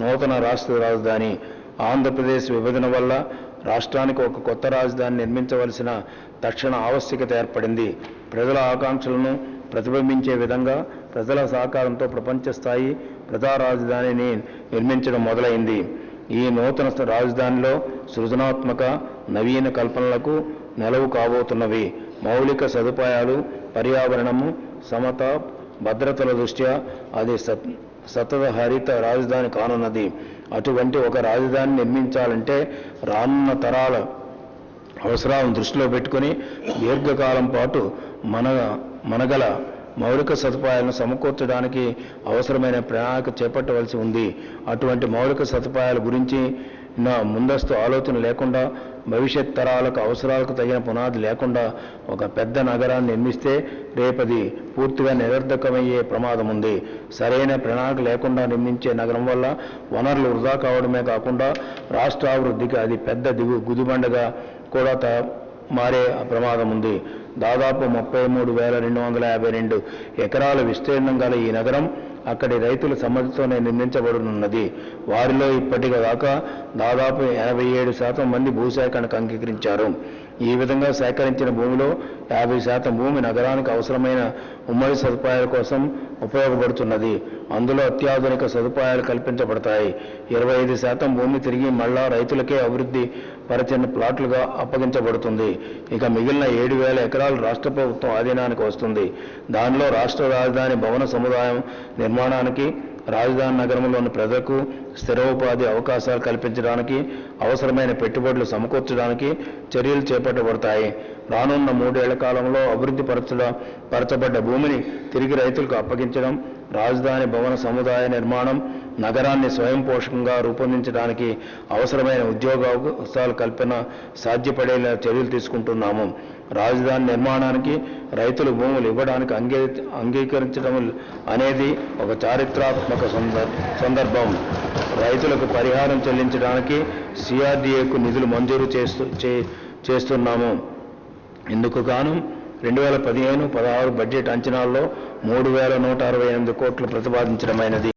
నూతన రాష్ట్ర రాజధాని. ఆంధ్రప్రదేశ్ విభజన వల్ల రాష్ట్రానికి ఒక కొత్త రాజధాని నిర్మించవలసిన తక్షణ ఆవశ్యకత ఏర్పడింది. ప్రజల ఆకాంక్షలను ప్రతిబింబించే విధంగా ప్రజల సహకారంతో ప్రపంచ స్థాయి ప్రజా రాజధానిని నిర్మించడం మొదలైంది. ఈ నూతన రాజధానిలో సృజనాత్మక నవీన కల్పనలకు నెలవు కాబోతున్నవి. మౌలిక సదుపాయాలు, పర్యావరణము, సమత, భద్రతల దృష్ట్యా అది సతత హరిత రాజధాని కానున్నది. అటువంటి ఒక రాజధాని నిర్మించాలంటే రానున్న తరాల అవసరాలను దృష్టిలో పెట్టుకుని దీర్ఘకాలం పాటు మనగల మౌలిక సదుపాయాలను సమకూర్చడానికి అవసరమైన ప్రణాళిక చేపట్టవలసి ఉంది. అటువంటి మౌలిక సదుపాయాల గురించి ముందస్తు ఆలోచన లేకుండా, భవిష్యత్ తరాలకు అవసరాలకు తగిన పునాది లేకుండా ఒక పెద్ద నగరాన్ని నిర్మిస్తే రేపది పూర్తిగా నిరర్ధకమయ్యే ప్రమాదం ఉంది. సరైన ప్రణాళిక లేకుండా నిర్మించే నగరం వల్ల వనరులు వృధా కావడమే కాకుండా రాష్ట్రాభివృద్ధికి అది పెద్ద గుదిబండగా కూడా మారే ప్రమాదం ఉంది. దాదాపు 33,252 ఎకరాల విస్తీర్ణం గల ఈ నగరం అక్కడి రైతుల సమ్మతితోనే నిర్మించబడనున్నది. వారిలో ఇప్పటిదాకా దాదాపు 87% మంది భూసేకరణకు అంగీకరించారు. ఈ విధంగా సేకరించిన భూమిలో 50% భూమి నగరానికి అవసరమైన ఉమ్మడి సదుపాయాల కోసం ఉపయోగపడుతున్నది. అందులో అత్యాధునిక సదుపాయాలు కల్పించబడతాయి. 25% భూమి తిరిగి మళ్ళా రైతులకే అభివృద్ధి పరిచిన ప్లాట్లుగా అప్పగించబడుతుంది. ఇక మిగిలిన 7,000 ఎకరాలు రాష్ట్ర ప్రభుత్వం ఆధీనానికి వస్తుంది. దానిలో రాష్ట్ర రాజధాని భవన సముదాయం నిర్మాణానికి, రాజధాని నగరంలోని ప్రజలకు స్థిరోపాధి అవకాశాలు కల్పించడానికి, అవసరమైన పెట్టుబడులు సమకూర్చడానికి చర్యలు చేపట్టబడతాయి. రానున్న 3 ఏళ్ల కాలంలో అభివృద్ధి పరచబడ్డ భూమిని తిరిగి రైతులకు అప్పగించడం, రాజధాని భవన సముదాయ నిర్మాణం, నగరాన్ని స్వయం పోషకంగా రూపొందించడానికి అవసరమైన ఉద్యోగావకాశాల కల్పన సాధ్యపడేలా చర్యలు తీసుకుంటున్నాము. రాజధాని నిర్మాణానికి రైతులు భూములు ఇవ్వడానికి అంగీకరించడం అనేది ఒక చారిత్రాత్మక సందర్భం. రైతులకు పరిహారం చెల్లించడానికి CRDAకు నిధులు మంజూరు చేస్తున్నాము. ఇందుకు గాను 2015-16 బడ్జెట్ అంచనాల్లో 3,168 కోట్లు ప్రతిపాదించడమైనది.